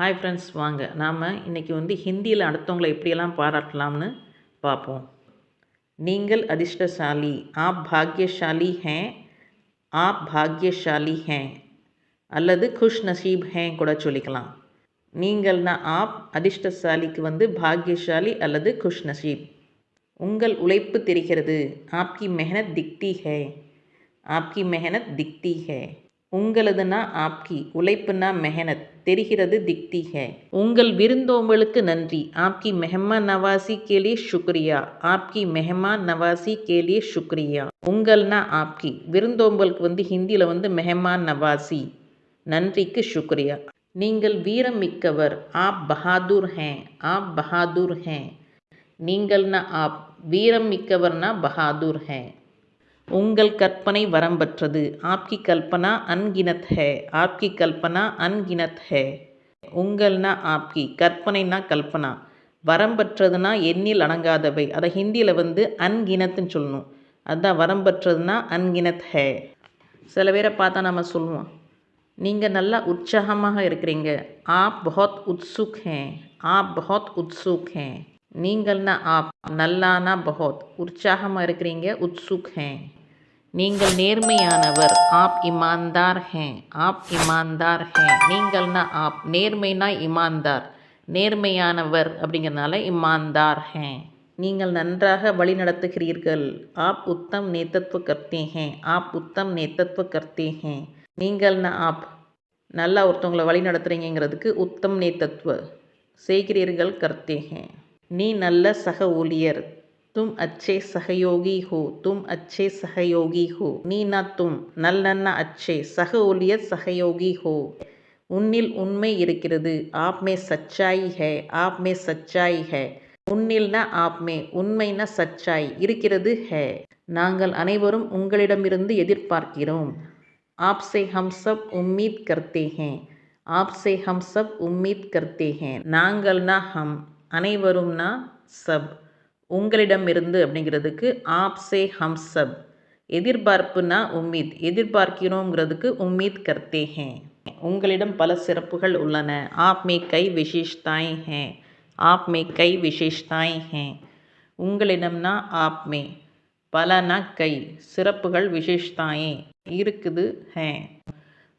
Hi friends, வாங்க நாம் இன்றைக்கி ஹிந்தியில் அடுத்தவங்களை எப்படியெல்லாம் பாராட்டலாம்னு பார்ப்போம். நீங்கள் அதிர்ஷ்டசாலி, ஆப் பாக்யசாலி ஹேன், ஆப் பாக்யசாலி ஹேன் அல்லது குஷ் நசீப் ஹேன் கூட சொல்லிக்கலாம். நீங்கள்னா ஆப், அதிர்ஷ்டசாலிக்கு பாக்யசாலி அல்லது குஷ் நசீப். உங்கள் உழைப்பு தெரிகிறது, ஆப்கி மெஹனத் திக்தி ஹே, ஆப்கி மெஹனத் திக்தி ஹே. உங்களதுனா ஆப்கி, உழைப்புனா மெஹனத், தெரிகிறது திக்தி ஹே. உங்கள் விருந்தோம்பலுக்கு நன்றி, ஆப்கி மெஹமான் நவாசி கேலியே சுக்ரியா, ஆப்கி மெஹமான் நவாசி கேலியே சுக்ரியா. உங்கள்னா ஆப்கி, விருந்தோம்பலுக்கு ஹிந்தியில் மெஹமான் நவாசி, நன்றிக்கு சுக்ரியா. நீங்கள் வீரம் மிக்கவர், ஆப் பஹாதுர் ஹேன், ஆப் பஹாதுர் ஹேன். நீங்கள்னா ஆப், வீரம் மிக்கவர்னா பஹாதுர் ஹேன். உங்கள் கற்பனை வரம்பற்றது, ஆப்கி கல்பனா அன்கினத் ஹே, ஆப்கி கல்பனா அன்கினத் ஹே. உங்கள்னா ஆப்கி, கற்பனைனா கல்பனா, வரம்பற்றதுன்னா எண்ணில் அடங்காதவை. அதை ஹிந்தியில் அன்கினத்துன்னு சொல்லணும். அதுதான் வரம்பற்றதுன்னா அன்கினத் ஹே. சில பேரை பார்த்தா நம்ம சொல்லுவோம், நீங்கள் நல்லா உற்சாகமாக இருக்கிறீங்க, ஆப் பஹுத் உத்சுக் ஹே, ஆப் பஹுத் உத்சுக் ஹே. நீங்கள்னா ஆப், நல்லானா பஹுத், உற்சாகமாக இருக்கிறீங்க, உத்சுக் ஹே. நீங்கள் நேர்மையானவர், ஆப் இமான்தார் ஹேன், ஆப் இமான்தார் ஹேன். நீங்கள்னா ஆப், நேர்மைனா இமான்தார், நேர்மையானவர் அப்படிங்கிறதுனால இமான்தார் ஹேன். நீங்கள் நன்றாக வழி நடத்துகிறீர்கள், ஆப் உத்தம் நேதத்வ கர்த்தே ஹேன், ஆப் உத்தம் நேதத்வ கர்த்தே ஹேன். நீங்கள்னா ஆப், நல்லா ஒருத்தவங்களை வழி நடத்துகிறீங்கிறதுக்கு உத்தம் நேதத்வ, செய்கிறீர்கள் கர்த்தே ஹேன். நீ நல்ல சக ஊழியர், தும் அச்சே சகயோகி ஹோ, தும் அச்சே சகயோகி ஹோ. நீனா தும், நல்லன்னா அச்சே, சக ஊழியர் சகயோகி ஹோ. உன்னில் உண்மை இருக்கிறது, ஆப் மே சச்சாய் ஹே, ஆப் மே சச்சாய் ஹே. உன்னில்னா ஆப் மே, உண்மைனா சச்சாய், இருக்கிறது ஹே. நாங்கள் அனைவரும் உங்களிடமிருந்து எதிர்பார்க்கிறோம், ஆப் சே ஹம் சப் உம்மீத் கர்த்தே ஹேன், ஆப் சே ஹம் சப் உம்மீத் கர்த்தே ஹேன். நாங்கள்னா ஹம், அனைவரும்னா சப், உங்களிடமிருந்து அப்படிங்கிறதுக்கு ஆப் சே ஹம் சப். எதிர்பார்ப்புனா உம்மீத், எதிர்பார்க்கிறோங்கிறதுக்கு உம்மீத் கர்த்தே ஹேன். உங்களிடம் பல சிறப்புகள் உள்ளன, ஆப் மே கை விசேஷ்தாய் ஹேன், ஆப் மே கை விசேஷ்தாய் ஹேன். உங்களிடம்னா ஆப் மே, பலனா கை, சிறப்புகள் விசேஷ்தாயே இருக்குது ஹேன்.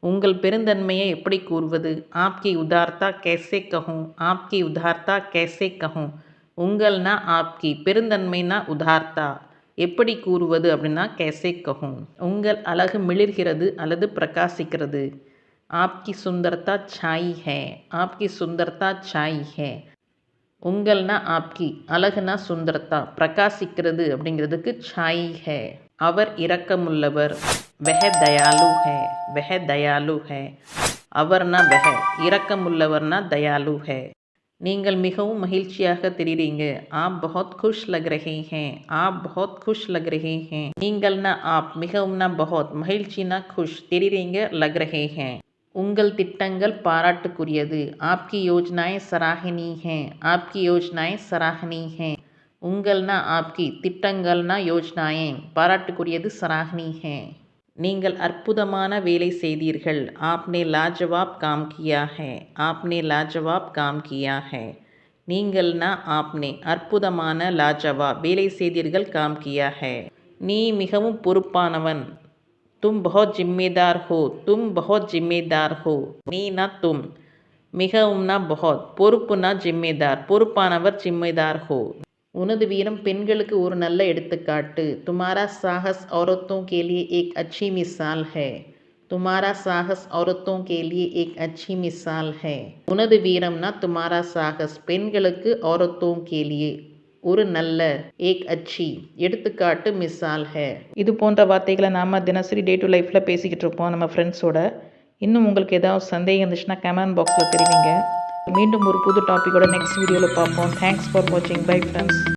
உங்கள் பெருந்தன்மையை எப்படி கூறுவது, ஆப்கி உதார்த்தா கேசே கஹூம், ஆப்கி உதார்த்தா கேசே கஹூம். உங்கள்னா ஆப்கி, பெருந்தன்மைனா உதார்த்தா, எப்படி கூறுவது அப்படின்னா கேசே கஹூம். உங்கள் அழகு மிளிர்கிறது அல்லது பிரகாசிக்கிறது, ஆப்கி சுந்தர்தா சாய் ஹே, ஆப்கி சுந்தர்தா சாய் ஹே. உங்கள்னா ஆப்கி, அழகுனா சுந்தர்தா, பிரகாசிக்கிறது அப்படிங்கிறதுக்கு சாய் ஹே. அவர் இரக்கமுள்ளவர், வெஹ தயாலு ஹே, வெஹ தயாலு ஹே. அவர்னா வெஹ, இரக்கமுள்ளவர்னா தயாலு ஹே. நீங்கள் மிகவும் மகிழ்ச்சியாக தெரியுறீங்க, ஆப் பஹுத் குஷ் லக் ரஹே ஹேன், ஆப் பஹுத் குஷ் லக் ரஹே ஹேன். நீங்கள்னா ஆப், மிகவும்னா பஹுத், மகிழ்ச்சினா குஷ், தெரியுறீங்க லக் ரஹே ஹேன். உங்கள் திட்டங்கள் பாராட்டுக்குரியது, ஆப்கி யோஜனாயே சராஹனி ஹேன், ஆப்கி யோஜனாயே சராஹனி ஹேன். உங்கள்னா ஆப்கி, திட்டங்கள்னா யோஜனாயே, பாராட்டுக்குரியது சராஹனி ஹேன். நீங்கள் அற்புதமான வேலை செய்தீர்கள், ஆப்னே லாஜவாப் காம் கியா ஹே, ஆப்னே லாஜவாப் காம் கியா ஹே. நீங்கள்னா ஆப்னே, அற்புதமான, லாஜவாப், வேலை செய்தீர்கள், காம் கியா ஹே. நீ மிகவும் பொறுப்பானவன், தும் பஹுத் ஜிம்மேதார் ஹோ, தும் பஹுத் ஜிம்மேதார் ஹோ. நீனா தும், மிகவும்னா பஹுத், பொறுப்புனா ஜிம்மேதார், பொறுப்பானவர் ஜிம்மேதார் ஹோ. உனது வீரம் பெண்களுக்கு ஒரு நல்ல எடுத்துக்காட்டு, துமாரா சாகஸ் औरतों के लिए एक अच्छी मिसाल है, துமாரா சாகஸ் औरतों के लिए एक अच्छी मिसाल है. உனது வீரம்னா துமாரா சாகஸ், பெண்களுக்கு औरतों के लिए ஒரு நல்ல, ஏக் அச்சி, எடுத்துக்காட்டு, மிசால் ஹே. இது போன்ற வார்த்தைகளை நாம் தினசரி டே டு லைஃப்பில் பேசிக்கிட்டு இருப்போம் நம்ம ஃப்ரெண்ட்ஸோட. இன்னும் உங்களுக்கு ஏதாவது சந்தேகம் இருந்துச்சுன்னா கமெண்ட் பாக்ஸில் தெரிவிங்க. மீண்டும் ஒரு புது டாப்பிக்கோட நெக்ஸ்ட் வீடியோவில் பார்ப்போம். தேங்க்ஸ் ஃபார் வாட்சிங். Bye friends.